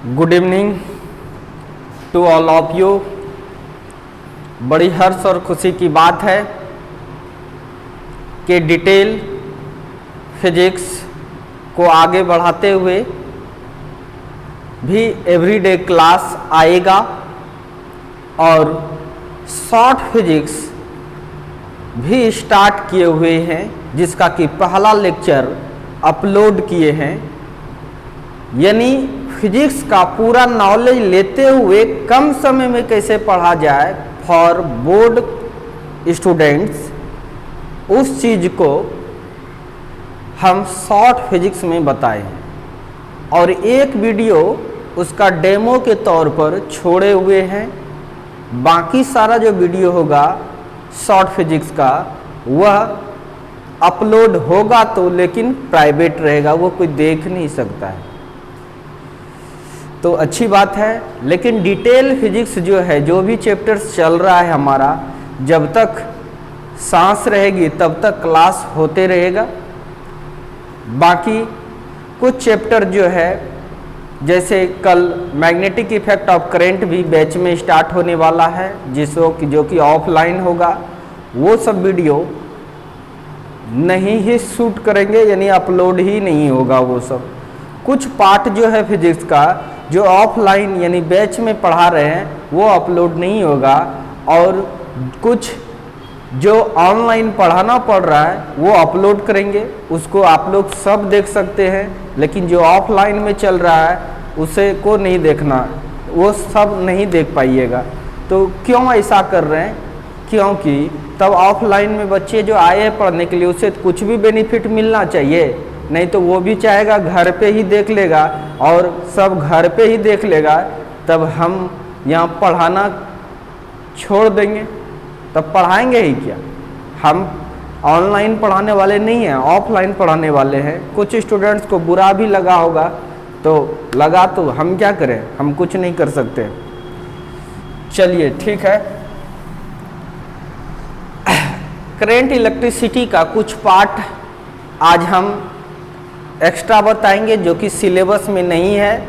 Good evening to all of you. बड़ी हर्ष और खुशी की बात है कि डिटेल फिजिक्स को आगे बढ़ाते हुए भी एवरीडे क्लास आएगा और शॉर्ट फिजिक्स भी स्टार्ट किए हुए हैं, जिसका कि पहला लेक्चर अपलोड किए हैं। यानी फिजिक्स का पूरा नॉलेज लेते हुए कम समय में कैसे पढ़ा जाए फॉर बोर्ड स्टूडेंट्स, उस चीज़ को हम शॉर्ट फिजिक्स में बताए हैं और एक वीडियो उसका डेमो के तौर पर छोड़े हुए हैं। बाकी सारा जो वीडियो होगा शॉर्ट फिजिक्स का वह अपलोड होगा तो, लेकिन प्राइवेट रहेगा, वो कोई देख नहीं सकता है। तो अच्छी बात है, लेकिन डिटेल फिजिक्स जो है, जो भी चैप्टर्स चल रहा है हमारा, जब तक सांस रहेगी तब तक क्लास होते रहेगा। बाकी कुछ चैप्टर जो है, जैसे कल मैग्नेटिक इफेक्ट ऑफ करंट भी बैच में स्टार्ट होने वाला है, जो कि ऑफलाइन होगा। वो सब वीडियो नहीं ही शूट करेंगे, यानी अपलोड ही नहीं होगा वो सब। कुछ पार्ट जो है फिजिक्स का जो ऑफलाइन यानी बैच में पढ़ा रहे हैं वो अपलोड नहीं होगा, और कुछ जो ऑनलाइन पढ़ाना पड़ रहा है वो अपलोड करेंगे। उसको आप लोग सब देख सकते हैं, लेकिन जो ऑफलाइन में चल रहा है उसे को नहीं देखना, वो सब नहीं देख पाइएगा। तो क्यों ऐसा कर रहे हैं? क्योंकि तब ऑफलाइन में बच्चे जो आए हैं पढ़ने के लिए, उसे कुछ भी बेनिफिट मिलना चाहिए, नहीं तो वो भी चाहेगा घर पे ही देख लेगा और सब घर पे ही देख लेगा, तब हम यहाँ पढ़ाना छोड़ देंगे, तब पढ़ाएंगे ही क्या? हम ऑनलाइन पढ़ाने वाले नहीं हैं, ऑफलाइन पढ़ाने वाले हैं। कुछ स्टूडेंट्स को बुरा भी लगा होगा, तो लगा तो हम क्या करें, हम कुछ नहीं कर सकते। चलिए ठीक है, करंट इलेक्ट्रिसिटी का कुछ पार्ट आज हम एक्स्ट्रा बताएंगे, जो कि सिलेबस में नहीं है,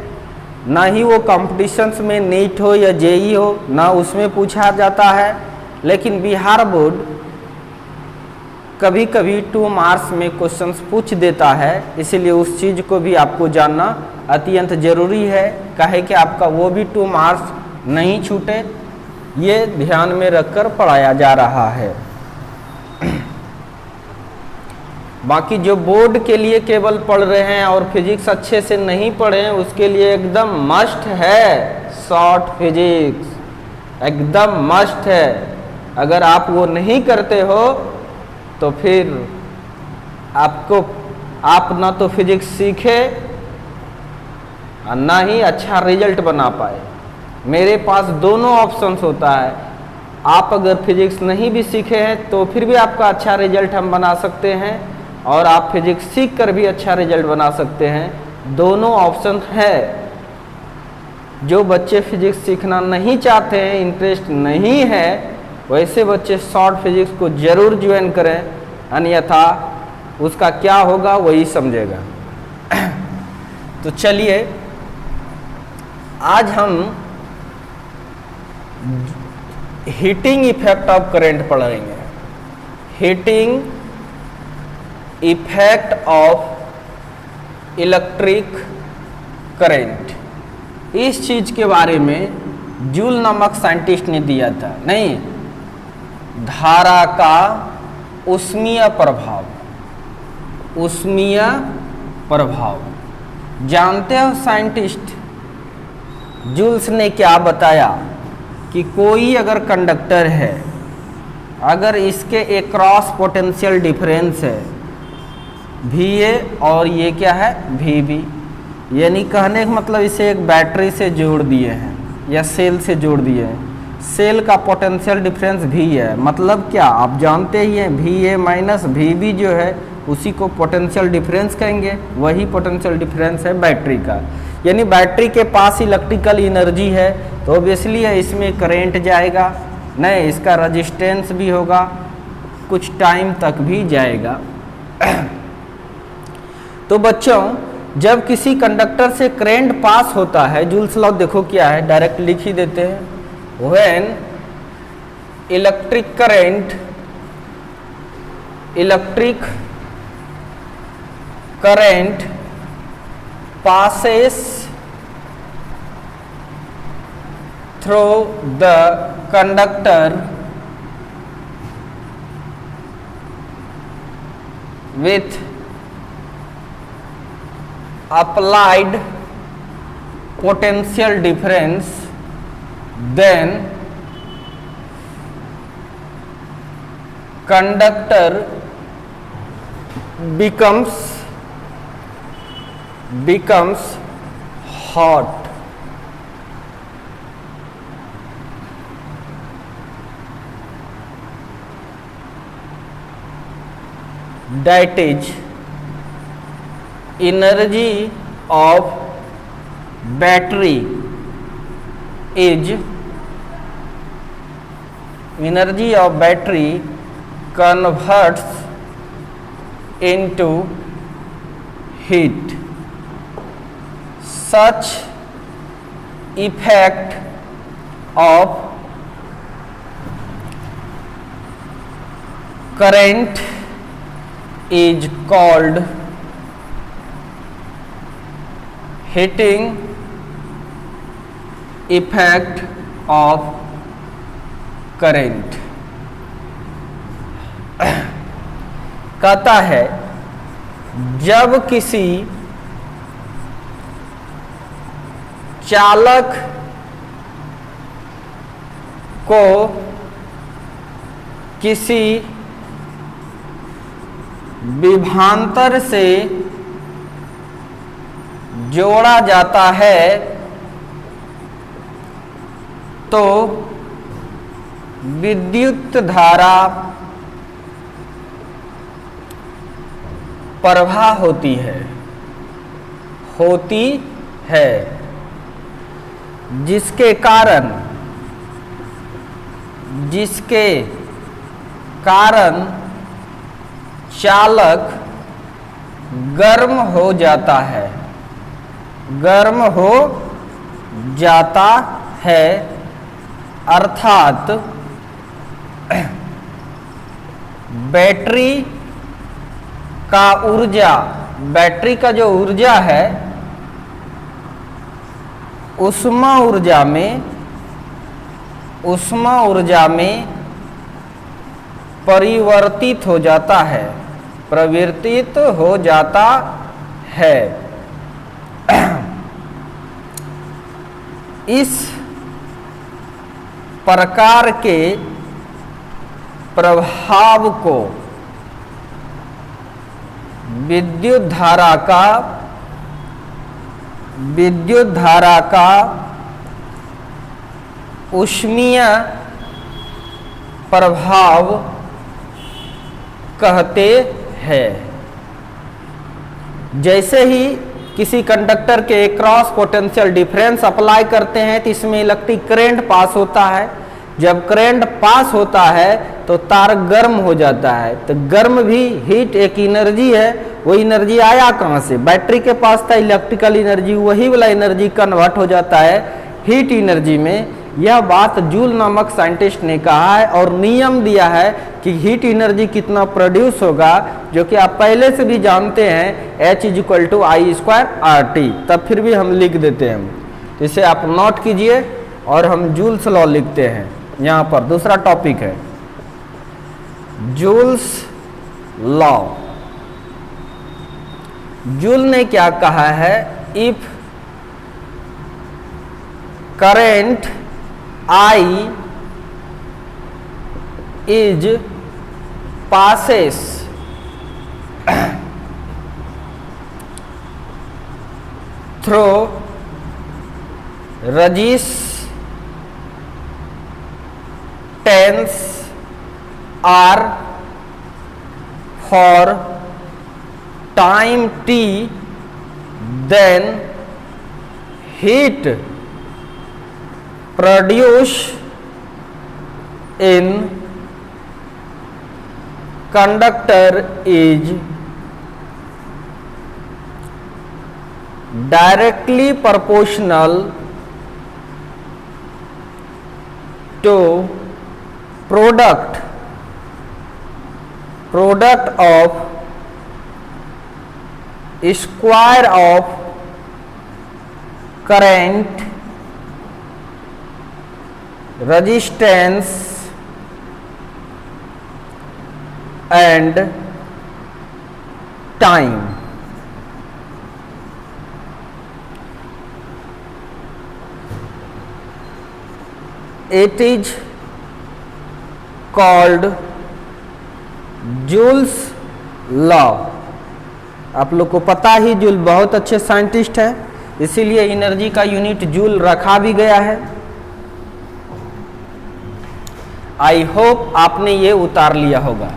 ना ही वो कॉम्पिटिशन्स में नीट हो या जेई हो, ना उसमें पूछा जाता है। लेकिन बिहार बोर्ड कभी कभी 2 मार्क्स में क्वेश्चंस पूछ देता है, इसीलिए उस चीज़ को भी आपको जानना अत्यंत जरूरी है, काहे कि आपका वो भी 2 मार्क्स नहीं छूटे, ये ध्यान में रखकर पढ़ाया जा रहा है। बाकी जो बोर्ड के लिए केवल पढ़ रहे हैं और फिजिक्स अच्छे से नहीं पढ़े हैं, उसके लिए एकदम मस्ट है शॉर्ट फिजिक्स, एकदम मस्ट है। अगर आप वो नहीं करते हो तो फिर आप ना तो फिजिक्स सीखे और ना ही अच्छा रिजल्ट बना पाए। मेरे पास दोनों ऑप्शंस होता है। आप अगर फिजिक्स नहीं भी सीखे हैं तो फिर भी आपका अच्छा रिजल्ट हम बना सकते हैं, और आप फिजिक्स सीख कर भी अच्छा रिजल्ट बना सकते हैं। दोनों ऑप्शन है। जो बच्चे फिजिक्स सीखना नहीं चाहते हैं, इंटरेस्ट नहीं है, वैसे बच्चे शॉर्ट फिजिक्स को जरूर ज्वाइन करें, अन्यथा उसका क्या होगा वही समझेगा। तो चलिए आज हम हीटिंग इफेक्ट ऑफ करंट पढ़ेंगे। Heating effect of electric current, इस चीज के बारे में जूल नामक साइंटिस्ट ने दिया था। नहीं, धारा का ऊष्मीय प्रभाव, ऊष्मीय प्रभाव। जानते हो साइंटिस्ट जूल्स ने क्या बताया कि कोई अगर कंडक्टर है, अगर इसके एक्रॉस पोटेंशियल डिफरेंस है VA और ये क्या है VB, यानी कहने का मतलब इसे एक बैटरी से जोड़ दिए हैं या सेल से जोड़ दिए हैं। सेल का पोटेंशियल डिफरेंस V है, मतलब क्या आप जानते ही हैं, VA माइनस VB जो है उसी को पोटेंशियल डिफरेंस कहेंगे। वही पोटेंशियल डिफरेंस है बैटरी का, यानी बैटरी के पास इलेक्ट्रिकल एनर्जी है तो ऑब्वियसली है इसमें करंट जाएगा, नहीं इसका रजिस्टेंस भी होगा, कुछ टाइम तक भी जाएगा। तो बच्चों जब किसी कंडक्टर से करंट पास होता है, जूल्स लॉ देखो क्या है, डायरेक्ट लिख ही देते हैं। When electric current passes through the conductor with applied potential difference, then conductor becomes hot. That is energy of battery converts into heat. Such effect of current is called heating effect of current। कहता है जब किसी चालक को किसी विभवांतर से जोड़ा जाता है तो विद्युत धारा प्रवाह होती है जिसके कारण चालक गर्म हो जाता है अर्थात बैटरी का जो ऊर्जा है उष्मा ऊर्जा में प्रवर्तित हो जाता है। इस प्रकार के प्रभाव को विद्युत धारा का ऊष्मीय प्रभाव कहते हैं। जैसे ही किसी कंडक्टर के क्रॉस पोटेंशियल डिफरेंस अप्लाई करते हैं तो इसमें इलेक्ट्रिक करंट पास होता है। जब करंट पास होता है तो तार गर्म हो जाता है, तो गर्म भी हीट एक एनर्जी है। वो एनर्जी आया कहाँ से? बैटरी के पास था इलेक्ट्रिकल एनर्जी, वही वाला एनर्जी कन्वर्ट हो जाता है हीट एनर्जी में। यह बात जूल नामक साइंटिस्ट ने कहा है और नियम दिया है कि हीट एनर्जी कितना प्रोड्यूस होगा, जो कि आप पहले से भी जानते हैं, H = I²RT। तब फिर भी हम लिख देते हैं, इसे आप नोट कीजिए और हम जूल्स लॉ लिखते हैं। यहाँ पर दूसरा टॉपिक है जूल्स लॉ। जूल ने क्या कहा है? If current I is passes through resistance R for time t, then heat produced in conductor is directly proportional to product of square of current, resistance and time. It is called joules law. आप लोग को पता ही joule बहुत अच्छे scientist है, इसीलिए energy का unit joule रखा भी गया है। आई होप आपने ये उतार लिया होगा।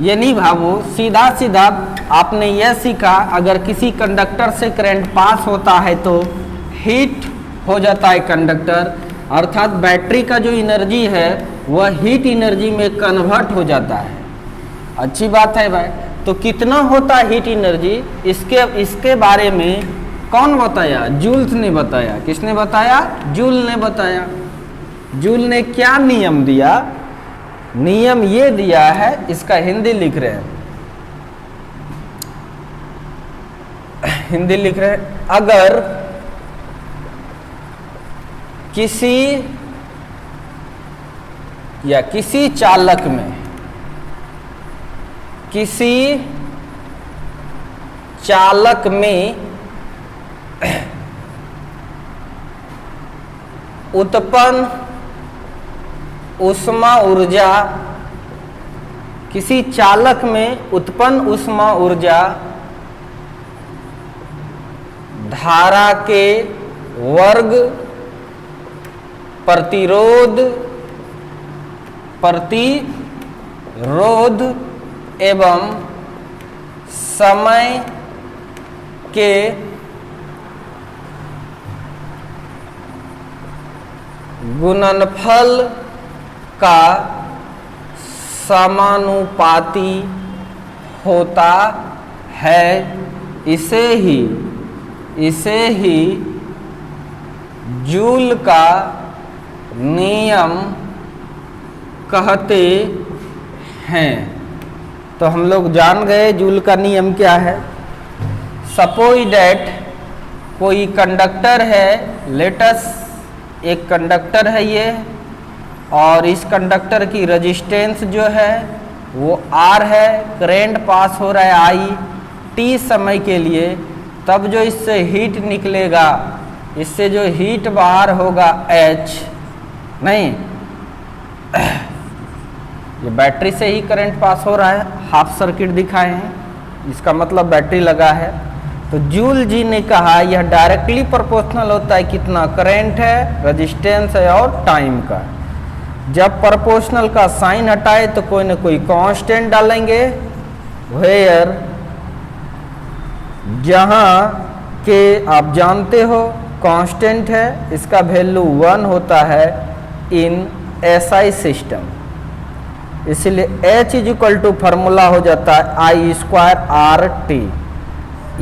ये नहीं भावो, सीधा सीधा आपने यह सीखा, अगर किसी कंडक्टर से करंट पास होता है तो हीट हो जाता है कंडक्टर, अर्थात बैटरी का जो एनर्जी है वह हीट एनर्जी में कन्वर्ट हो जाता है। अच्छी बात है भाई। तो कितना होता है हीट एनर्जी, इसके बारे में कौन बताया? जूल्स ने बताया। किसने बताया? जूल ने बताया। जूल ने क्या नियम दिया? नियम ये दिया है, इसका हिंदी लिख रहे हैं, हिंदी लिख रहे हैं। अगर किसी चालक में उत्पन्न ऊष्मा ऊर्जा, किसी चालक में उत्पन्न ऊष्मा ऊर्जा धारा के वर्ग प्रतिरोध एवं समय के गुणनफल का समानुपाती होता है। इसे ही जूल का नियम कहते हैं। तो हम लोग जान गए जूल का नियम क्या है। सपोज दैट कोई कंडक्टर है, लेटस एक कंडक्टर है ये, और इस कंडक्टर की रेजिस्टेंस जो है वो R है, करंट पास हो रहा है I t समय के लिए, तब जो इससे हीट निकलेगा, इससे जो हीट बाहर होगा H, नहीं ये बैटरी से ही करंट पास हो रहा है, हाफ सर्किट दिखाए हैं, इसका मतलब बैटरी लगा है। तो जूल जी ने कहा यह डायरेक्टली प्रोपोर्शनल होता है कितना करंट है, रेजिस्टेंस है और टाइम का। जब प्रोपोर्शनल का साइन हटाए तो कोई ना कोई कांस्टेंट डालेंगे, वेयर जहां के आप जानते हो कांस्टेंट है, इसका वैल्यू 1 होता है इन एसआई सिस्टम। इसलिए H is equal to formula हो जाता है I स्क्वायर RT।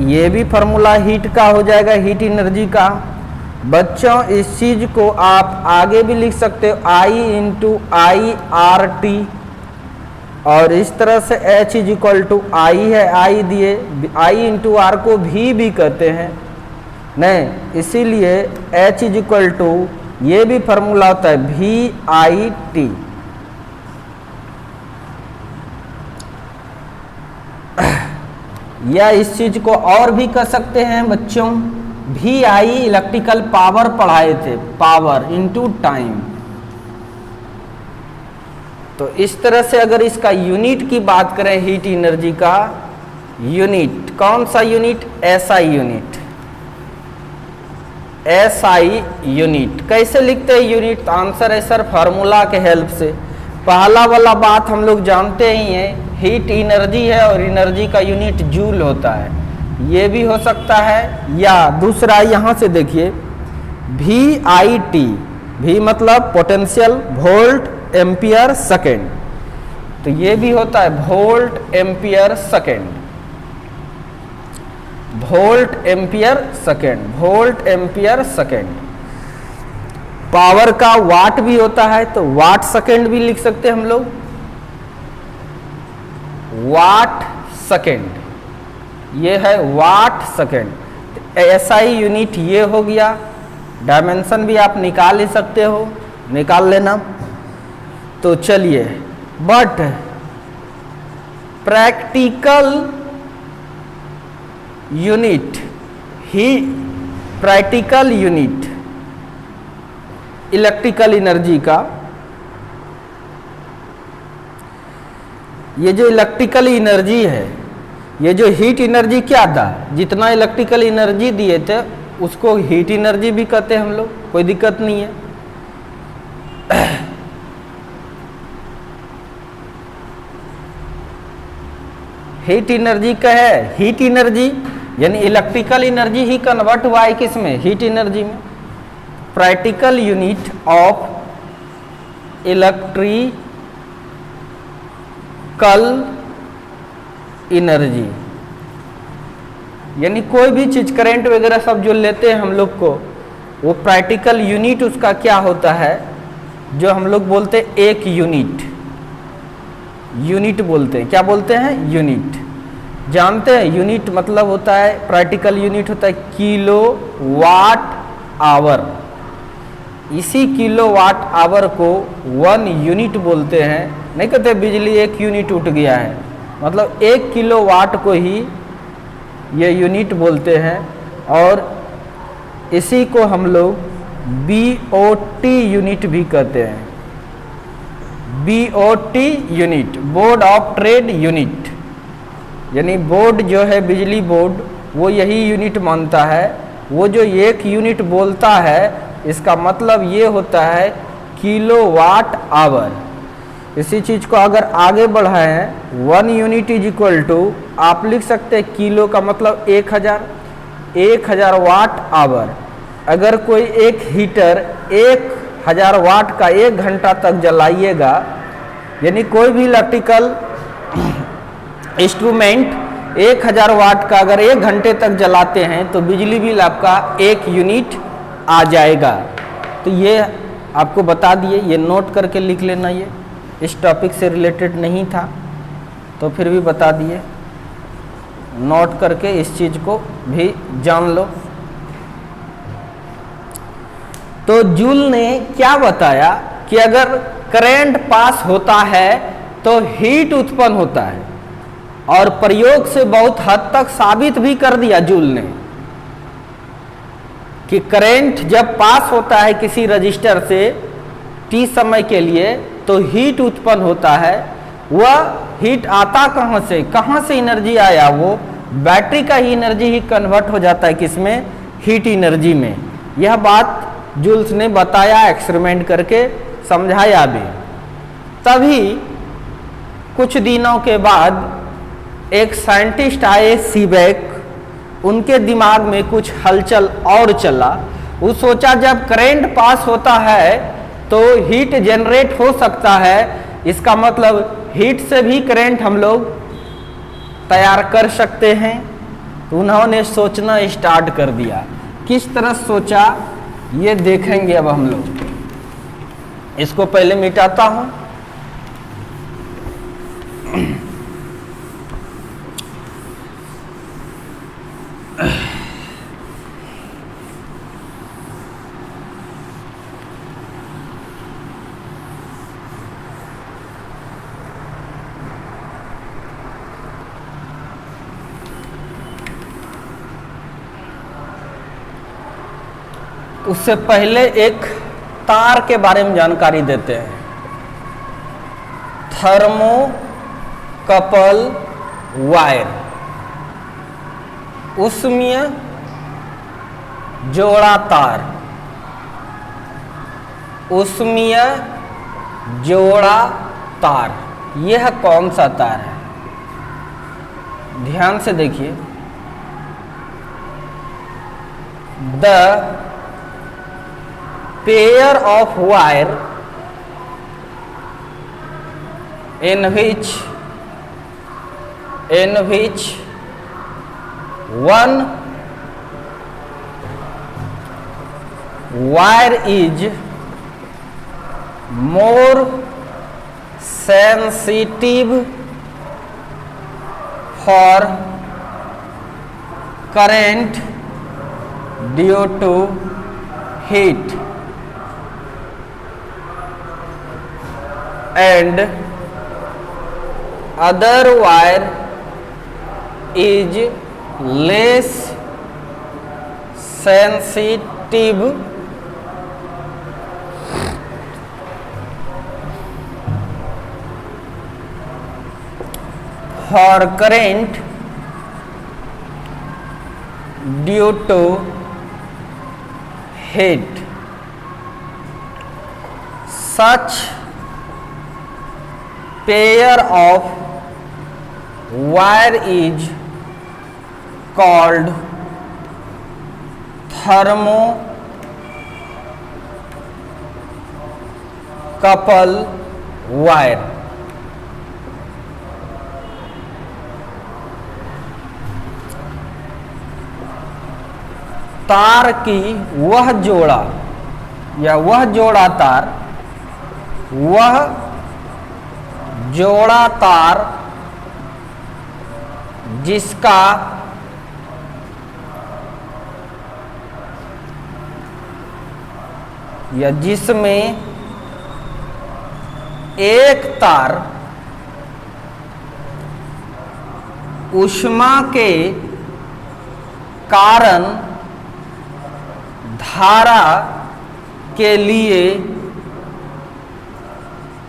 ये भी फार्मूला हीट का हो जाएगा, हीट एनर्जी का। बच्चों इस चीज को आप आगे भी लिख सकते हो I इंटू I RT, और इस तरह से H is equal to I है, I दिए, I इंटू R को भी कहते हैं, नहीं, इसीलिए H इज इक्वल टू ये भी फार्मूला होता है VIT। या इस चीज को और भी कर सकते हैं बच्चों, VI इलेक्ट्रिकल पावर पढ़ाए थे, पावर इनटू टाइम। तो इस तरह से अगर इसका यूनिट की बात करें, हीट एनर्जी का यूनिट, कौन सा unit? SI unit. SI unit कैसे लिखते हैं यूनिट? तो आंसर है सर फार्मूला के हेल्प से। पहला वाला बात हम लोग जानते ही हैं, हीट एनर्जी है और एनर्जी का यूनिट जूल होता है, ये भी हो सकता है। या दूसरा यहाँ से देखिए VIT, V मतलब पोटेंशियल वोल्ट एम्पियर सेकेंड, तो ये भी होता है volt ampere second. Volt ampere second, volt ampere second. Power का वाट भी होता है तो वाट सेकेंड भी लिख सकते हैं हम लोग, वाट सेकेंड, ये है वाट सेकेंड। एसआई यूनिट ये हो गया। डायमेंशन भी आप निकाल ही सकते हो, निकाल लेना। तो चलिए, but practical unit he, practical unit electrical energy का, ये जो इलेक्ट्रिकल एनर्जी है, ये जो हीट एनर्जी क्या था, जितना इलेक्ट्रिकल एनर्जी दिए थे उसको हीट एनर्जी भी कहते हैं हम लोग, कोई दिक्कत नहीं है। हीट एनर्जी का है, हीट एनर्जी यानी इलेक्ट्रिकल एनर्जी ही कन्वर्ट हुआ है किस में, हीट एनर्जी में। Practical unit of electrical energy, यानी कोई भी चीज करंट वगैरह सब जो लेते हैं हम लोग को, वो प्रैक्टिकल यूनिट उसका क्या होता है, जो हम लोग बोलते हैं एक यूनिट, यूनिट बोलते हैं। क्या बोलते हैं, यूनिट। जानते हैं यूनिट मतलब होता है, प्रैक्टिकल यूनिट होता है किलो वाट आवर। इसी किलो वाट आवर को 1 यूनिट बोलते हैं। नहीं कहते बिजली 1 यूनिट उठ गया है, मतलब 1 किलो वाट को ही ये यूनिट बोलते हैं। और इसी को हम लोग BOT यूनिट भी कहते हैं, BOT unit, board of trade unit. यानी बोर्ड जो है बिजली बोर्ड, वो यही यूनिट मानता है। वो जो 1 यूनिट बोलता है, इसका मतलब ये होता है किलो वाट आवर। इसी चीज को अगर आगे बढ़ाएं, 1 यूनिट इज इक्वल टू, आप लिख सकते हैं किलो का मतलब 1000 वाट आवर। अगर कोई एक हीटर 1000 वाट का 1 घंटा तक जलाइएगा, यानी कोई भी इलेक्ट्रिकल इंस्ट्रूमेंट 1000 वाट का अगर 1 घंटे तक जलाते हैं तो बिजली बिल आपका 1 यूनिट आ जाएगा। तो ये आपको बता दिए, ये नोट करके लिख लेना। ये इस टॉपिक से रिलेटेड नहीं था तो फिर भी बता दिए, नोट करके इस चीज को भी जान लो। तो जूल ने क्या बताया कि अगर करंट पास होता है तो हीट उत्पन्न होता है, और प्रयोग से बहुत हद तक साबित भी कर दिया जूल ने कि करंट जब पास होता है किसी रजिस्टर से T समय के लिए तो हीट उत्पन्न होता है। वह हीट आता कहाँ से एनर्जी आया, वो बैटरी का ही एनर्जी ही कन्वर्ट हो जाता है किसमें, हीट एनर्जी में। यह बात जूल्स ने बताया, एक्सपेरिमेंट करके समझाया भी। तभी कुछ दिनों के बाद एक साइंटिस्ट आए, सीबेक, उनके दिमाग में कुछ हलचल और चला। वो सोचा जब करंट पास होता है तो हीट जनरेट हो सकता है, इसका मतलब हीट से भी करंट हम लोग तैयार कर सकते हैं। तो उन्होंने सोचना स्टार्ट कर दिया। किस तरह सोचा ये देखेंगे अब हम लोग। इसको पहले मिटाता हूं। उससे पहले एक तार के बारे में जानकारी देते हैं। थर्मोकपल वायर, उसमें जोड़ा तार, उसमें जोड़ा तार, यह कौन सा तार है, ध्यान से देखिए। The pair of wire in which one wire is more sensitive for current due to heat and other wire is less sensitive for current due to heat. Such pair of wire is called thermocouple wire. तार की वह जोड़ा या वह जोड़ा तार, वह जोड़ा तार जिसका या जिसमें एक तार ऊष्मा के कारण धारा के लिए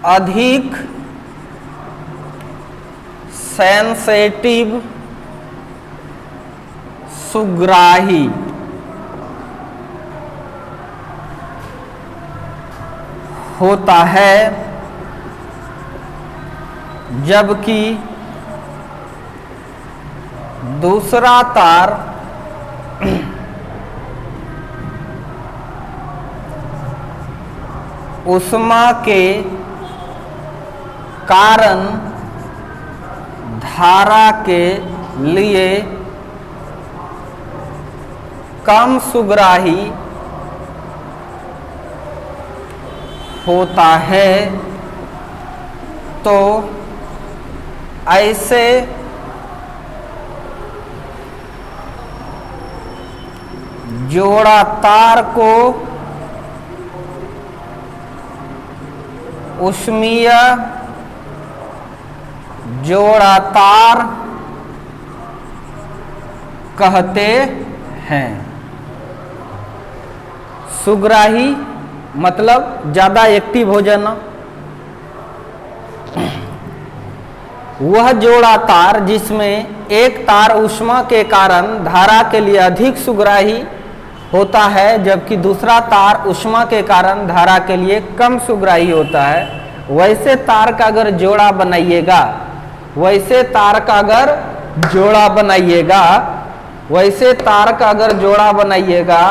अधिक सेंसिटिव सुग्राही होता है, जबकि दूसरा तार ऊष्मा के कारण धारा के लिए कम सुग्राही होता है। तो ऐसे जोड़ा तार को ऊष्मीय जोड़ा तार कहते हैं। सुग्राही मतलब ज्यादा एक्टिव हो जाना। वह जोड़ा तार जिसमें एक तार ऊष्मा के कारण धारा के लिए अधिक सुग्राही होता है, जबकि दूसरा तार ऊष्मा के कारण धारा के लिए कम सुग्राही होता है। वैसे तार का अगर जोड़ा बनाइएगा, वैसे तार का अगर जोड़ा बनाइएगा, वैसे तार का अगर जोड़ा बनाइएगा।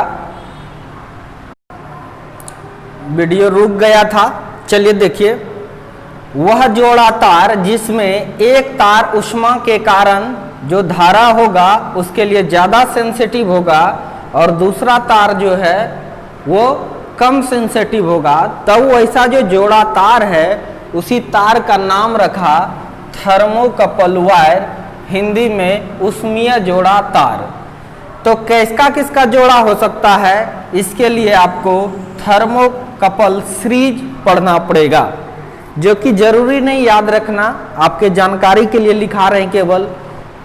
वीडियो रुक गया था, चलिए देखिए। वह जोड़ा तार जिसमें एक तार ऊष्मा के कारण जो धारा होगा उसके लिए ज़्यादा सेंसिटिव होगा और दूसरा तार जो है वो कम सेंसिटिव होगा, तब वैसा जो जोड़ा तार है उसी तार का नाम रखा थर्मोकपल वायर, हिंदी में ऊष्मीय जोड़ा तार। तो किसका किसका जोड़ा हो सकता है, इसके लिए आपको थर्मोकपल सीरीज पढ़ना पड़ेगा, जो कि जरूरी नहीं याद रखना, आपके जानकारी के लिए लिखा रहे हैं। केवल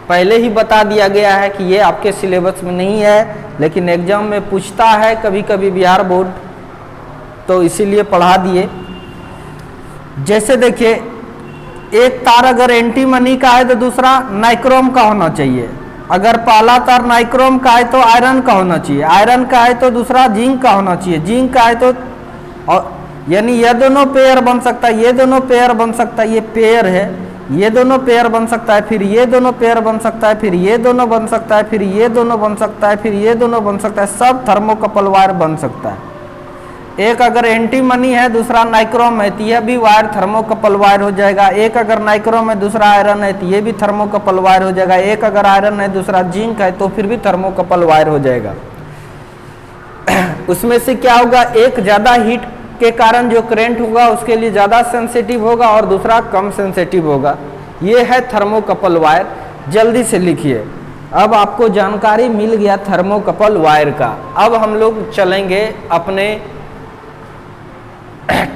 पहले ही बता दिया गया है कि ये आपके सिलेबस में नहीं है, लेकिन एग्जाम में पूछता है कभी कभी बिहार बोर्ड, तो इसीलिए पढ़ा दिए। जैसे देखिए, एक तार अगर एंटीमनी का है तो दूसरा नाइक्रोम का होना चाहिए। अगर पहला तार नाइक्रोम का है तो आयरन का होना चाहिए, आयरन का है तो दूसरा जिंक का होना चाहिए, जिंक का है तो यानी ये दोनों पेयर बन सकता है, ये दोनों पेयर बन सकता है, ये पेयर है, ये दोनों पेयर बन सकता है, फिर ये दोनों पेयर बन सकता है, फिर ये दोनों बन सकता है, फिर ये दोनों बन सकता है, फिर ये दोनों बन सकता है, सब थर्मोकपल वायर बन सकता है। एक अगर एंटीमनी है दूसरा नाइक्रोम है तो यह भी वायर थर्मोकपल वायर हो जाएगा। एक अगर नाइक्रोम है दूसरा आयरन है तो ये भी थर्मोकपल वायर हो जाएगा। एक अगर आयरन है दूसरा जिंक है तो फिर भी थर्मोकपल वायर हो जाएगा। उसमें से क्या होगा, एक ज़्यादा हीट के कारण जो करंट होगा उसके लिए ज़्यादा सेंसिटिव होगा और दूसरा कम सेंसिटिव होगा। ये है थर्मोकपल वायर। जल्दी से लिखिए। अब आपको जानकारी मिल गया थर्मोकपल वायर का। अब हम लोग चलेंगे अपने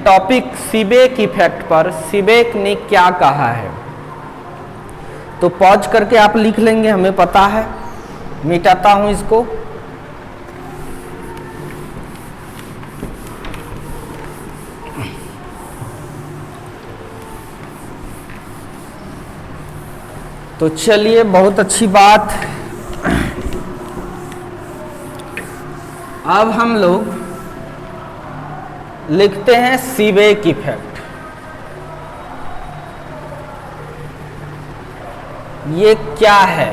टॉपिक सीबेक इफेक्ट पर। सीबेक ने क्या कहा है तो पॉज करके आप लिख लेंगे, हमें पता है। मिटाता हूं इसको। तो चलिए, बहुत अच्छी बात। अब हम लोग लिखते हैं सीबेक इफेक्ट। ये क्या है?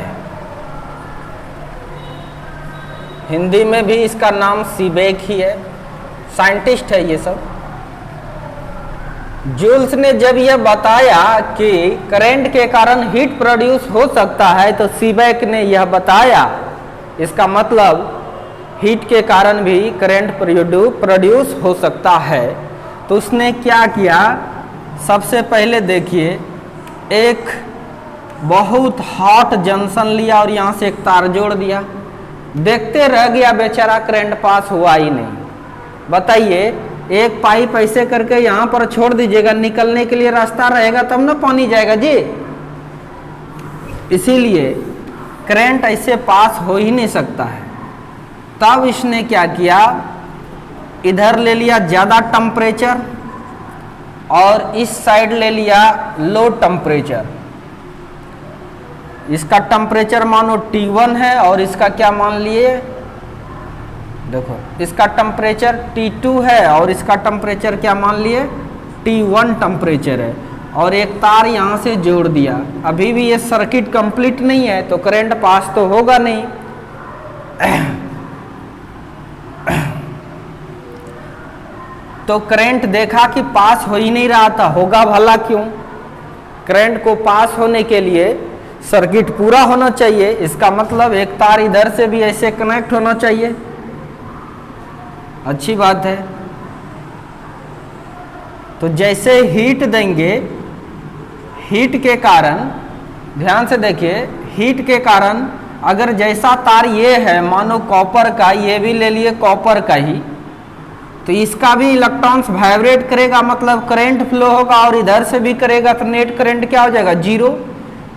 हिंदी में भी इसका नाम सीबेक ही है। साइंटिस्ट है ये सब। जूल्स ने जब यह बताया कि करंट के कारण हीट प्रोड्यूस हो सकता है तो सीबेक ने यह बताया, इसका मतलब हीट के कारण भी करंट प्रोड्यूस हो सकता है। तो उसने क्या किया, सबसे पहले देखिए, एक बहुत हॉट जंक्शन लिया और यहाँ से एक तार जोड़ दिया। देखते रह गया बेचारा, करंट पास हुआ ही नहीं। बताइए, एक पाइप ऐसे करके यहाँ पर छोड़ दीजिएगा, निकलने के लिए रास्ता रहेगा तब ना पानी जाएगा जी। इसीलिए करंट ऐसे पास हो ही नहीं सकता है। तब इसने क्या किया, इधर ले लिया ज़्यादा टेम्परेचर और इस साइड ले लिया लो टेम्परेचर। इसका टेम्परेचर मानो T1 है और इसका क्या मान लिए, देखो इसका टेम्परेचर T2 है और इसका टेम्परेचर क्या मान लिए, T1 टेम्परेचर है। और एक तार यहाँ से जोड़ दिया। अभी भी ये सर्किट कंप्लीट नहीं है तो करंट पास तो होगा नहीं। तो करंट देखा कि पास हो ही नहीं रहा था, होगा भला क्यों? करंट को पास होने के लिए सर्किट पूरा होना चाहिए। इसका मतलब एक तार इधर से भी ऐसे कनेक्ट होना चाहिए। अच्छी बात है। तो जैसे हीट देंगे, हीट के कारण, ध्यान से देखिए, हीट के कारण अगर जैसा तार ये है मानो कॉपर का, ये भी ले लिए कॉपर का ही, तो इसका भी इलेक्ट्रॉन्स वाइब्रेट करेगा, मतलब करंट फ्लो होगा और इधर से भी करेगा तो नेट करंट क्या हो जाएगा, जीरो।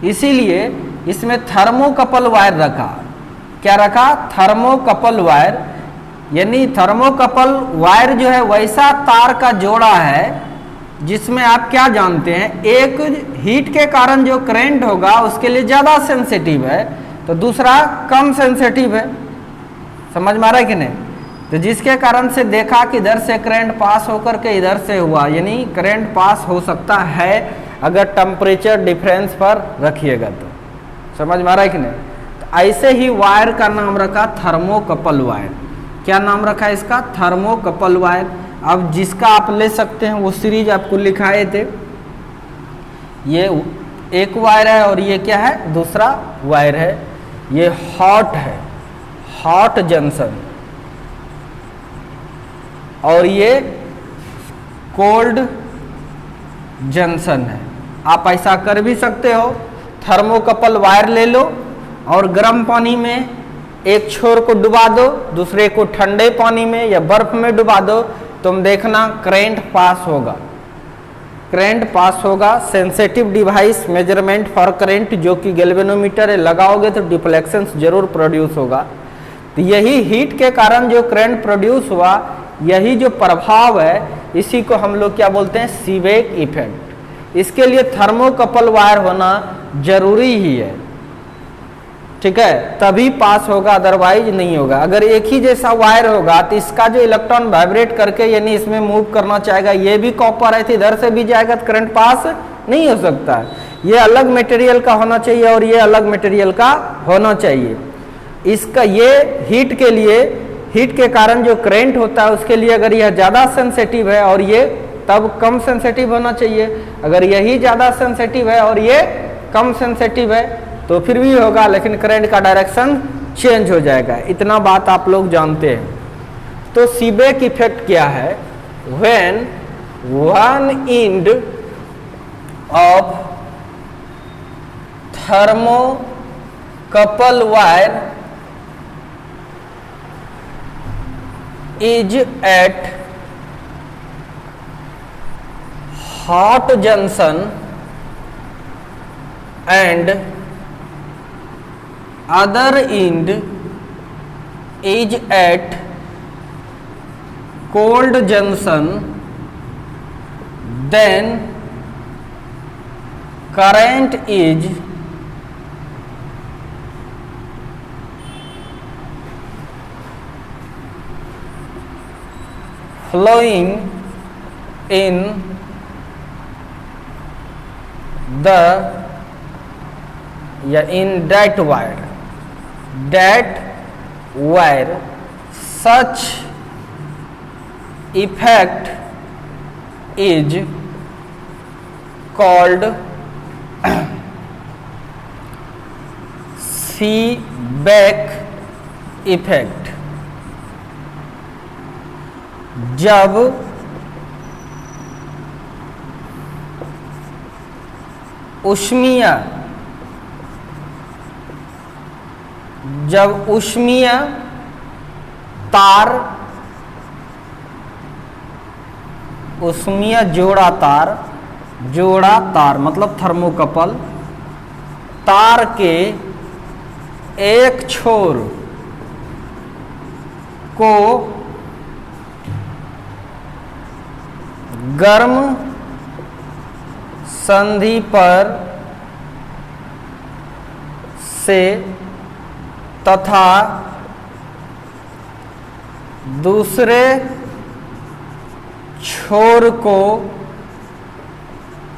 इसीलिए इसमें थर्मोकपल वायर रखा। क्या रखा? Thermocouple wire. यानी थर्मोकपल वायर जो है वैसा तार का जोड़ा है जिसमें आप क्या जानते हैं, एक हीट के कारण जो करंट होगा उसके लिए ज़्यादा सेंसिटिव है तो दूसरा कम सेंसिटिव है। समझ में आ रहा है कि नहीं? तो जिसके कारण से देखा कि इधर से करंट पास होकर के इधर से हुआ, यानी करंट पास हो सकता है अगर टेम्परेचर डिफरेंस पर रखिएगा तो। समझ में आ रहा है कि नहीं? तो ऐसे ही वायर का नाम रखा थर्मोकपल वायर। क्या नाम रखा है इसका? Thermocouple wire. अब जिसका आप ले सकते हैं वो सीरीज आपको लिखाए थे। ये एक वायर है और ये क्या है, दूसरा वायर है। ये हॉट है, हॉट जंक्शन, और ये कोल्ड जंक्शन है। आप ऐसा कर भी सकते हो, थर्मोकपल वायर ले लो और गर्म पानी में एक छोर को डुबा दो, दूसरे को ठंडे पानी में या बर्फ में डुबा दो, तुम देखना करंट पास होगा। करंट पास होगा। Sensitive device measurement for current जो कि गैल्वेनोमीटर है, लगाओगे तो डिफ्लेक्शंस जरूर प्रोड्यूस होगा। तो यही हीट के कारण जो करंट प्रोड्यूस हुआ, यही जो प्रभाव है, इसी को हम लोग क्या बोलते हैं, सीबेक इफेक्ट। इसके लिए थर्मोकपल वायर होना जरूरी ही है, ठीक है, तभी पास होगा, अदरवाइज नहीं होगा। अगर एक ही जैसा वायर होगा तो इसका जो इलेक्ट्रॉन वाइब्रेट करके यानी इसमें मूव करना चाहेगा, ये भी कॉपर है तो इधर से भी जाएगा तो करंट पास नहीं हो सकता है। ये अलग मटेरियल का होना चाहिए और ये अलग मटेरियल का होना चाहिए। इसका ये हीट के लिए हीट के कारण जो करंट होता है उसके लिए अगर यह ज़्यादा सेंसिटिव है और ये तब कम सेंसिटिव होना चाहिए, अगर यही ज़्यादा सेंसिटिव है और ये कम सेंसिटिव है तो फिर भी होगा, लेकिन करंट का डायरेक्शन चेंज हो जाएगा। इतना बात आप लोग जानते हैं। तो सीबेक इफेक्ट क्या है? When one end of thermocouple wire is at hot junction and other end is at cold junction, then current is flowing in the in that wire. That wire, such effect is called Seebeck effect. जब ऊष्मीय तार, ऊष्मीय जोड़ा तार मतलब thermocouple तार के एक छोर को गर्म संधि पर से तथा दूसरे छोर को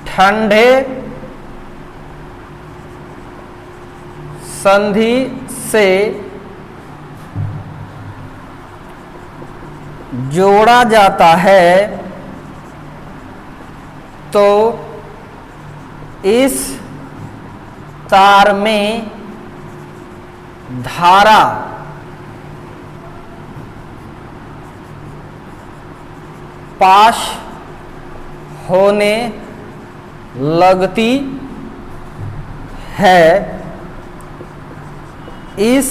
ठंडे संधि से जोड़ा जाता है, तो इस तार में धारा पास होने लगती है। इस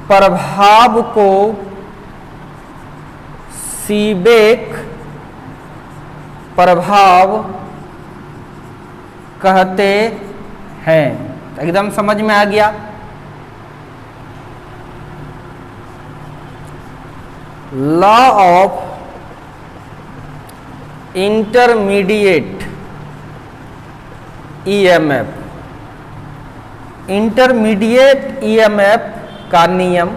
प्रभाव को सीबेक प्रभाव कहते हैं। एकदम समझ में आ गया? Law of intermediate EMF, intermediate EMF का नियम,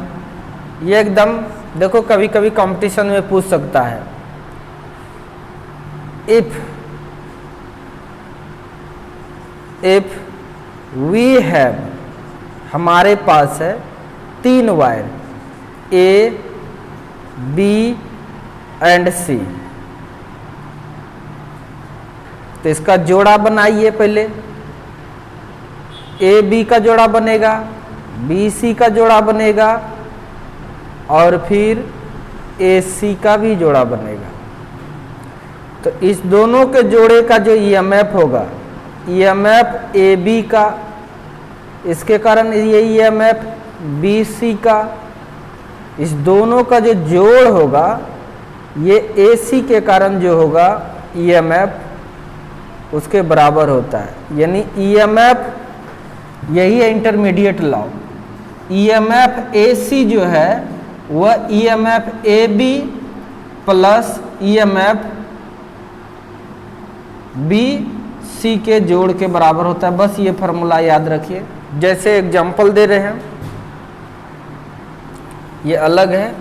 ये एकदम देखो कभी कभी कंपटीशन में पूछ सकता है। इफ वी हैव, हमारे पास है 3 वायर ए बी एंड सी, तो इसका जोड़ा बनाइए। पहले ए बी का जोड़ा बनेगा, बी सी का जोड़ा बनेगा और फिर ए सी का भी जोड़ा बनेगा। तो इस दोनों के जोड़े का जो ईएमएफ होगा, ईएमएफ ए बी का, इसके कारण ये ईएमएफ बी सी का, इस दोनों का जो जोड़ होगा ये ए सी के कारण जो होगा ईएमएफ उसके बराबर होता है। यानी ईएमएफ, यही है intermediate law. EMF A C जो है वह EMF A B plus EMF B C के जोड़ के बराबर होता है। बस ये फार्मूला याद रखिए। जैसे एग्जांपल दे रहे हैं, ये अलग है,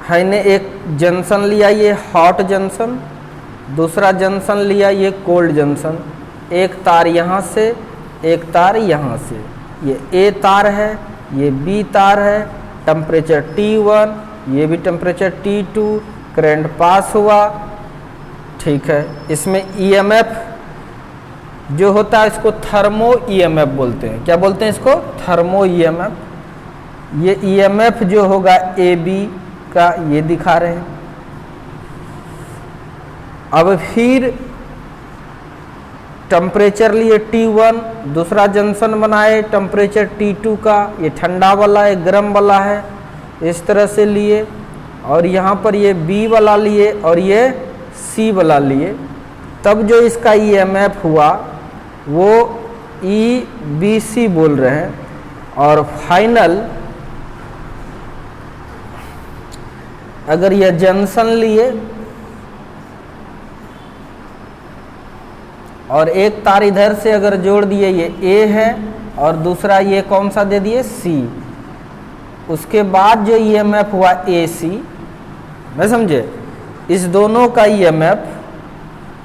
हमने एक जंक्शन लिया ये हॉट जंक्शन, दूसरा जंक्शन लिया ये कोल्ड जंक्शन। एक तार यहाँ से, एक तार यहाँ से, ये ए तार है, ये बी तार है टेम्परेचर T1, ये भी टेम्परेचर T2, करंट पास हुआ, ठीक है। इसमें EMF जो होता है इसको थर्मो EMF बोलते हैं। क्या बोलते हैं इसको? Thermo EMF। ये EMF जो होगा AB का ये दिखा रहे हैं। अब फिर टेम्परेचर लिए T1, दूसरा जंक्शन बनाए टेम्परेचर T2 का, ये ठंडा वाला है, गर्म वाला है, इस तरह से लिए, और यहाँ पर ये B वाला लिए और ये C वाला लिए। तब जो इसका EMF हुआ वो EBC बोल रहे हैं। और फाइनल अगर यह जंक्शन लिए और एक तार इधर से अगर जोड़ दिए, ये A है और दूसरा ये कौन सा दे दिए? C। उसके बाद जो EMF हुआ AC, मैं समझे, इस दोनों का EMF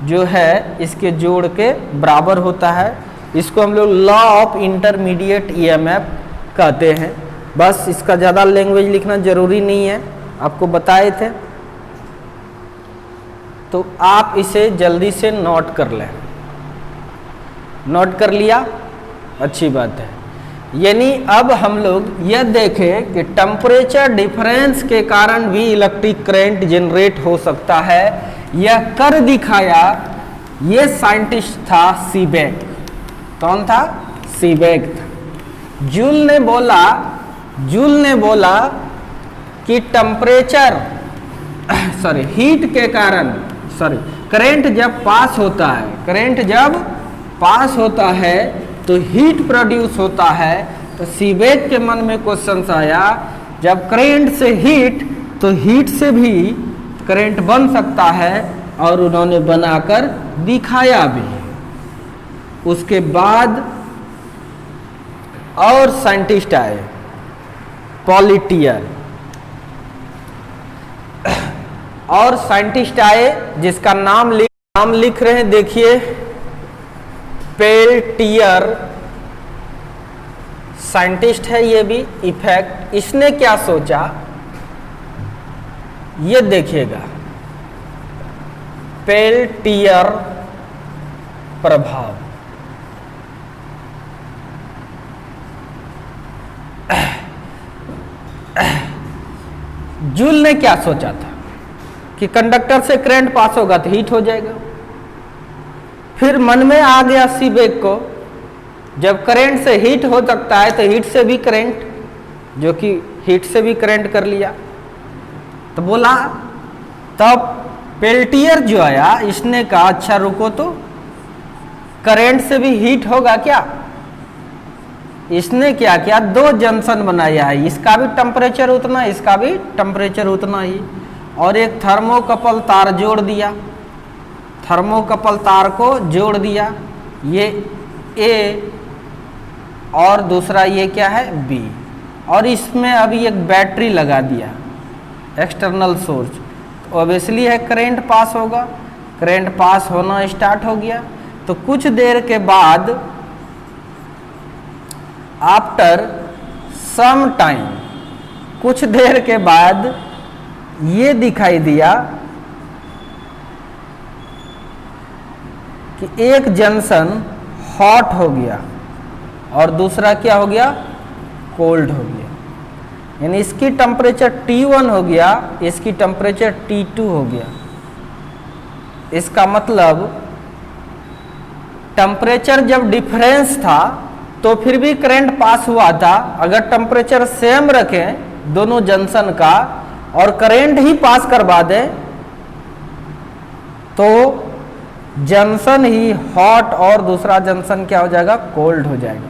जो है इसके जोड़ के बराबर होता है। इसको हम लोग लॉ ऑफ इंटरमीडिएट EMF कहते हैं। बस इसका ज़्यादा लैंग्वेज लिखना जरूरी नहीं है, आपको बताए थे, तो आप इसे जल्दी से नोट कर लें। नोट कर लिया? अच्छी बात है। यानी अब हम लोग यह देखें कि टेम्परेचर डिफरेंस के कारण भी इलेक्ट्रिक करंट जनरेट हो सकता है। यह कर दिखाया, ये साइंटिस्ट था सीबेक। कौन था? सीबेक था। जूल ने बोला कि टेम्परेचर हीट के कारण करंट जब पास होता है तो हीट प्रोड्यूस होता है। तो सीबेक के मन में क्वेश्चन आया, जब करंट से हीट, तो हीट से भी करंट बन सकता है, और उन्होंने बनाकर दिखाया भी। उसके बाद और साइंटिस्ट आए, पॉलिटियर, और साइंटिस्ट आए जिसका नाम लिख रहे हैं, देखिए, पेल्टियर साइंटिस्ट है ये भी। इफेक्ट इसने क्या सोचा ये देखिएगा, पेल्टियर प्रभाव। जूल ने क्या सोचा था कि कंडक्टर से करंट पास होगा तो हीट हो जाएगा। फिर मन में आ गया सीबेक को, जब करंट से हीट हो सकता है तो हीट से भी करंट, जो कि हीट से भी करंट कर लिया। तो बोला, तब पेल्टियर जो आया, इसने कहा अच्छा रुको, तो करंट से भी हीट होगा क्या? इसने क्या किया, दो जंक्शन बनाया है, इसका भी टेम्परेचर उतना, इसका भी टेम्परेचर उतना ही, और एक थर्मोकपल तार जोड़ दिया। थर्मोकपल तार को जोड़ दिया, ये A और दूसरा ये क्या है? B, और इसमें अभी एक बैटरी लगा दिया, एक्सटर्नल सोर्स। तो ऑब्वियसली है करंट पास होगा। करंट पास होना स्टार्ट हो गया। तो कुछ देर के बाद, आफ्टर सम टाइम, कुछ देर के बाद ये दिखाई दिया कि एक जंक्शन हॉट हो गया और दूसरा क्या हो गया? कोल्ड हो गया। यानी इसकी टेम्परेचर T1 हो गया, इसकी टेम्परेचर T2 हो गया। इसका मतलब टेम्परेचर जब डिफरेंस था तो फिर भी करंट पास हुआ था। अगर टेम्परेचर सेम रखें दोनों जंक्शन का और करंट ही पास करवा दें तो जंक्शन ही हॉट और दूसरा जंक्शन क्या हो जाएगा? कोल्ड हो जाएगा।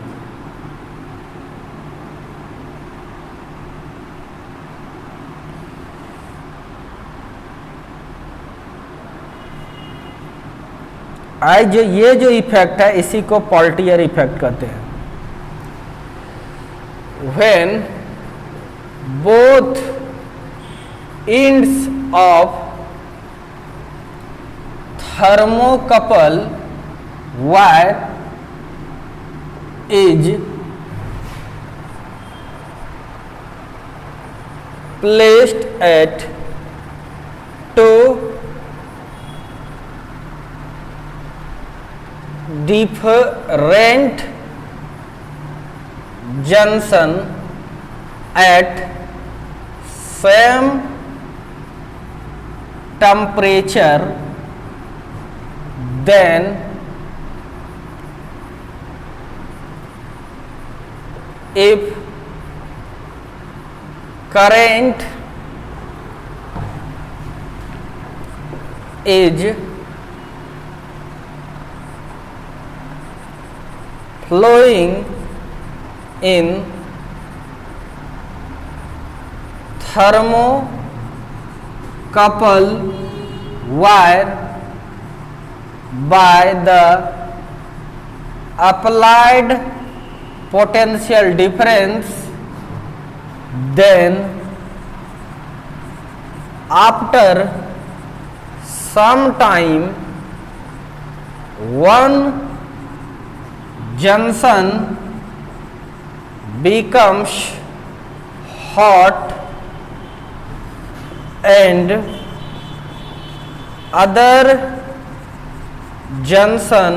आज ये जो इफेक्ट है इसी को पेल्टियर इफेक्ट कहते हैं। When both ends of thermocouple wire is placed at two different junction at same temperature, then if current is flowing in thermocouple wire by the applied potential difference, then after some time one junction becomes hot and other junction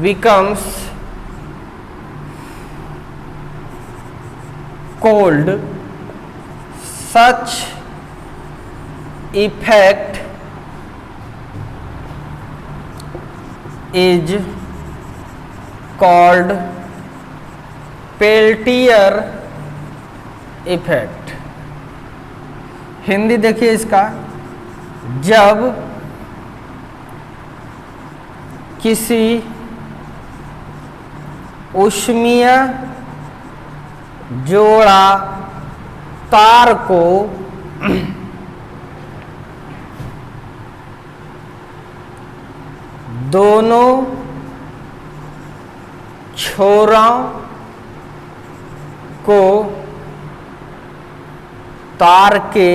becomes cold. Such effect is called Peltier effect. Hindi देखिए इसका, जब किसी ऊष्मीय जोड़ा तार को दोनों छोरों को तार के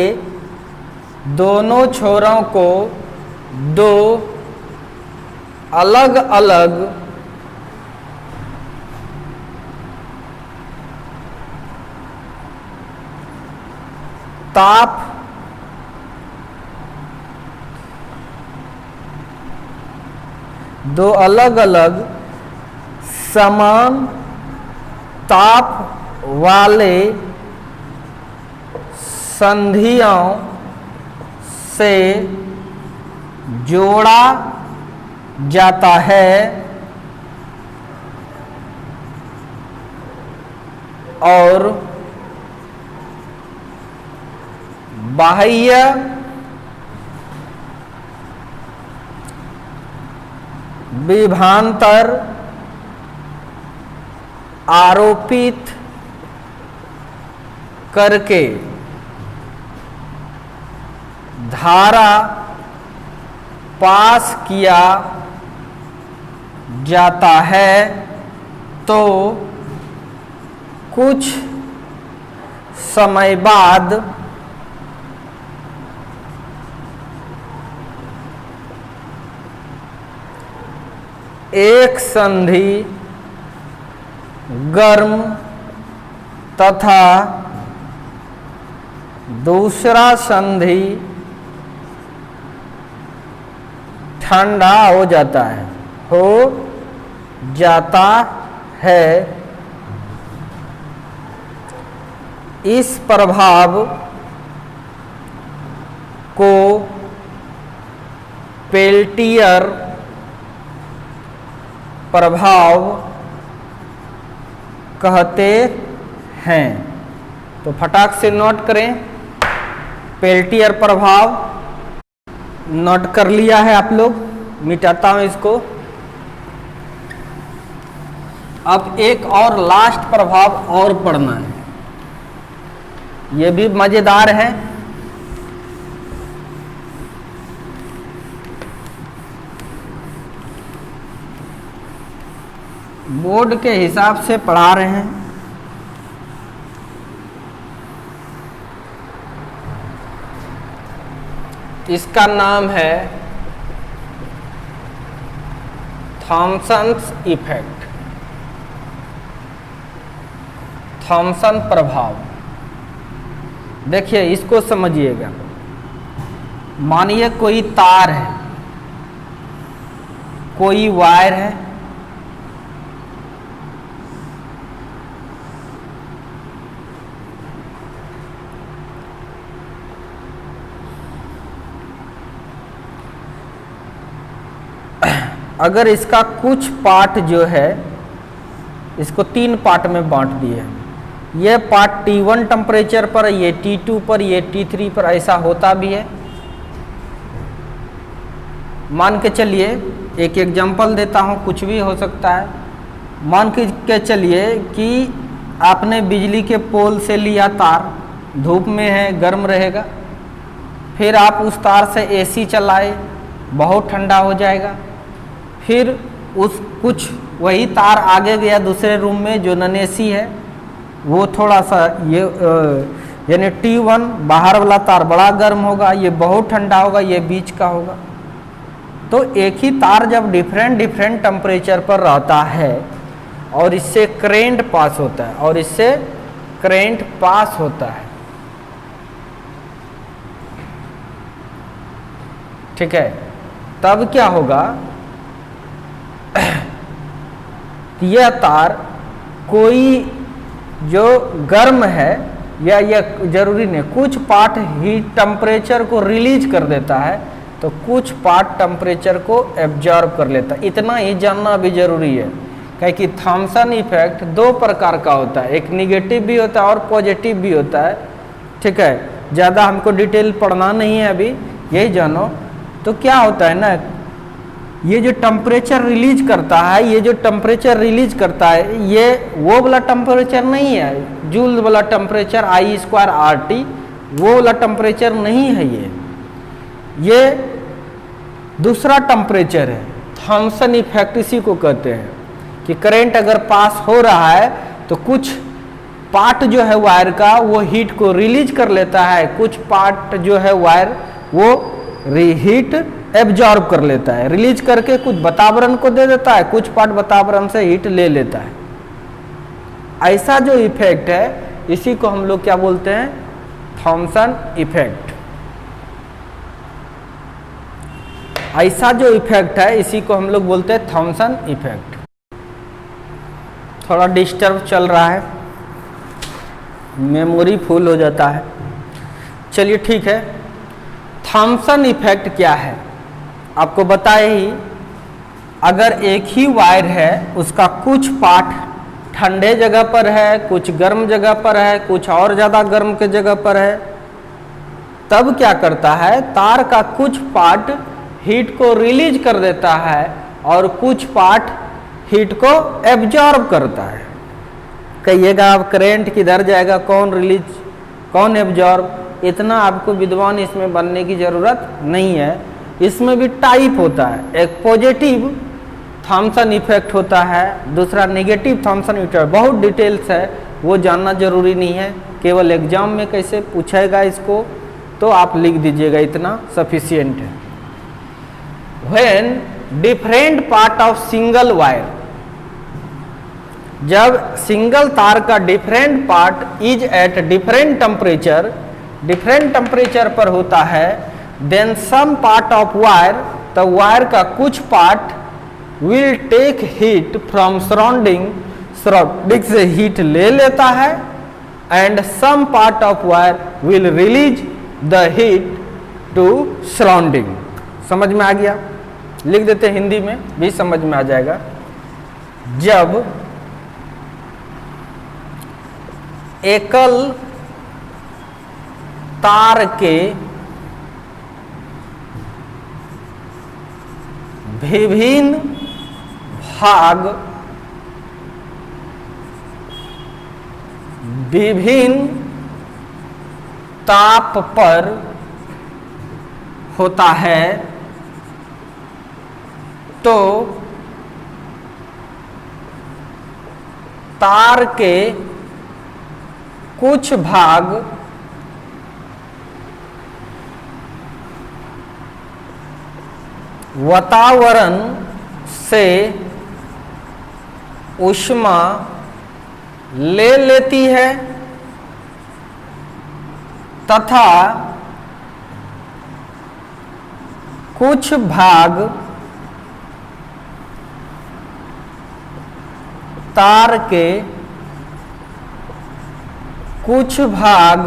दोनों छोरों को दो अलग अलग ताप दो अलग अलग समान ताप वाले संधियों से जोड़ा जाता है और बाह्य विभवांतर आरोपित करके धारा पास किया जाता है, तो कुछ समय बाद एक संधि गर्म तथा दूसरा संधि ठंडा हो जाता है। इस प्रभाव को पेल्टियर प्रभाव कहते हैं। तो फटाक से नोट करें, पेल्टियर प्रभाव नोट कर लिया है आप लोग, मिटाता हूं इसको। अब एक और लास्ट प्रभाव और पढ़ना है, ये भी मजेदार है। बोर्ड के हिसाब से पढ़ा रहे हैं। इसका नाम है थॉमसन्स इफेक्ट, थॉमसन प्रभाव। देखिए इसको समझिएगा। मानिए कोई तार है, कोई वायर है, अगर इसका कुछ पार्ट जो है, इसको 3 पार्ट में बांट दिए हैं। ये पार्ट T1 टेम्परेचर पर, ये T2 पर, ये T3 पर, ऐसा होता भी है। मान के चलिए, एक एग्जांपल देता हूँ, कुछ भी हो सकता है। मान के चलिए कि आपने बिजली के पोल से लिया तार, धूप में है, गर्म रहेगा, फिर आप उस तार से AC चलाए, बहुत ठंडा हो जाएगा। फिर उस कुछ वही तार आगे गया दूसरे रूम में जो नॉन AC है, वो थोड़ा सा ये यानी T1 बाहर वाला तार बड़ा गर्म होगा, ये बहुत ठंडा होगा, ये बीच का होगा। तो एक ही तार जब डिफरेंट टेम्परेचर पर रहता है और इससे करंट पास होता है और इससे करंट पास होता है, ठीक है, तब क्या होगा, यह तार कोई जो गर्म है या यह जरूरी नहीं, कुछ पार्ट हीट टेम्परेचर को रिलीज कर देता है तो कुछ पार्ट टेम्परेचर को एब्जॉर्ब कर लेता है। इतना ही जानना भी जरूरी है, क्योंकि थॉमसन इफेक्ट 2 प्रकार का होता है, एक निगेटिव भी होता है और पॉजिटिव भी होता है, ठीक है। ज़्यादा हमको डिटेल पढ़ना नहीं है अभी, यही जानो। तो क्या होता है ना, ये जो टेम्परेचर रिलीज करता है, ये जो टेम्परेचर रिलीज करता है, ये वो वाला टेम्परेचर नहीं है, जूल वाला टेम्परेचर I²RT, वो वाला टेम्परेचर नहीं है। ये दूसरा टेम्परेचर है, थॉमसन इफेक्ट इसी को कहते हैं कि करंट अगर पास हो रहा है तो कुछ पार्ट जो है वायर का वो हीट को रिलीज कर लेता है, कुछ पार्ट जो है वायर वो हीट एब्जॉर्ब कर लेता है, रिलीज करके कुछ वातावरण को दे देता है, कुछ पार्ट वातावरण से हीट ले लेता है। ऐसा जो इफेक्ट है इसी को हम लोग क्या बोलते हैं, थॉमसन इफेक्ट। ऐसा जो इफेक्ट है इसी को हम लोग बोलते हैं थॉमसन इफेक्ट। थोड़ा डिस्टर्ब चल रहा है, मेमोरी फुल हो जाता है। चलिए ठीक है, थॉमसन इफेक्ट क्या है आपको बताए ही। अगर एक ही वायर है, उसका कुछ पार्ट ठंडे जगह पर है, कुछ गर्म जगह पर है, कुछ और ज़्यादा गर्म के जगह पर है, तब क्या करता है, तार का कुछ पार्ट हीट को रिलीज कर देता है और कुछ पार्ट हीट को एब्जॉर्ब करता है। कहिएगा अब करंट किधर जाएगा, कौन रिलीज कौन एब्जॉर्ब, इतना आपको विद्वान इसमें बनने की ज़रूरत नहीं है। इसमें भी टाइप होता है, एक पॉजिटिव थॉमसन इफेक्ट होता है, दूसरा नेगेटिव थॉमसन इफेक्ट। बहुत डिटेल्स है, वो जानना जरूरी नहीं है, केवल एग्जाम में कैसे पूछेगा इसको तो आप लिख दीजिएगा, इतना सफिशिएंट है। When different part of single wire, जब सिंगल तार का different part is at different temperature पर होता है, then some part of wire, तो वायर का कुछ part will take heat from surrounding से हीट ले लेता है, and some part of wire will release the heat to surrounding. समझ में आ गया? लिख देते हिंदी में भी समझ में आ जाएगा। जब एकल तार के विभिन्न भाग विभिन्न ताप पर होता है तो तार के कुछ भाग वातावरण से ऊष्मा ले लेती है तथा कुछ भाग तार के कुछ भाग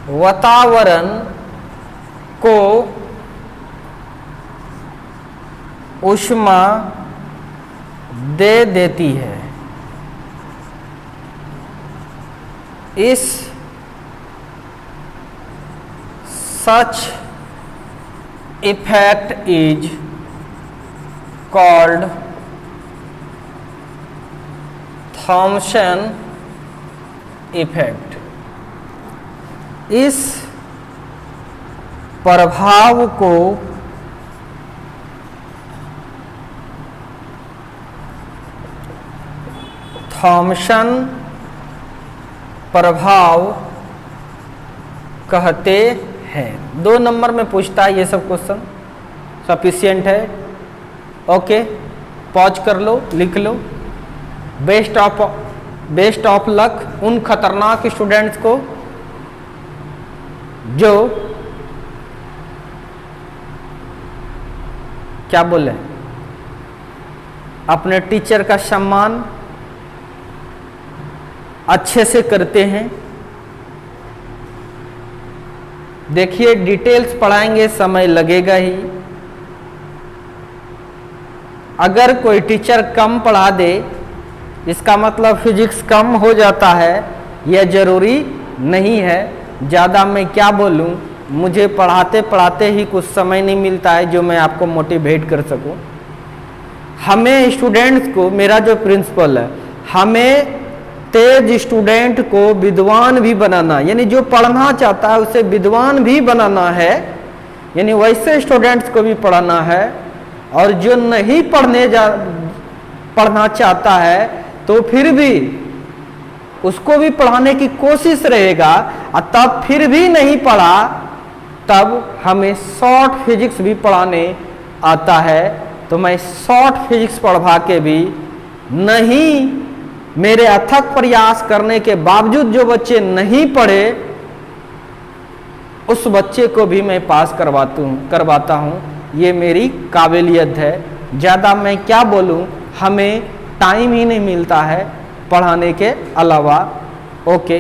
वातावरण को ऊष्मा दे देती है। इस such effect is called Thomson effect. इस प्रभाव को थॉमसन प्रभाव कहते हैं। 2 नंबर में पूछता है ये सब क्वेश्चन, सफिशिएंट है। ओके, पॉज कर लो, लिख लो। बेस्ट ऑफ लक उन खतरनाक स्टूडेंट्स को जो क्या बोले, अपने टीचर का सम्मान अच्छे से करते हैं। देखिए, डिटेल्स पढ़ाएंगे, समय लगेगा ही। अगर कोई टीचर कम पढ़ा दे, इसका मतलब फिजिक्स कम हो जाता है, यह जरूरी नहीं है। ज़्यादा मैं क्या बोलूं, मुझे पढ़ाते पढ़ाते ही कुछ समय नहीं मिलता है जो मैं आपको मोटिवेट कर सकूं। हमें स्टूडेंट्स को, मेरा जो प्रिंसिपल है, हमें तेज स्टूडेंट को विद्वान भी बनाना, यानी जो पढ़ना चाहता है उसे विद्वान भी बनाना है, यानी वैसे स्टूडेंट्स को भी पढ़ाना है। और जो नहीं पढ़ना चाहता है तो फिर भी उसको भी पढ़ाने की कोशिश रहेगा, और तब फिर भी नहीं पढ़ा, तब हमें शॉर्ट फिजिक्स भी पढ़ाने आता है। तो मैं शॉर्ट फिजिक्स पढ़वा के भी नहीं, मेरे अथक प्रयास करने के बावजूद जो बच्चे नहीं पढ़े, उस बच्चे को भी मैं पास करवाता हूं। ये मेरी काबिलियत है। ज़्यादा मैं क्या बोलूं, हमें टाइम ही नहीं मिलता है पढ़ाने के अलावा। ओके।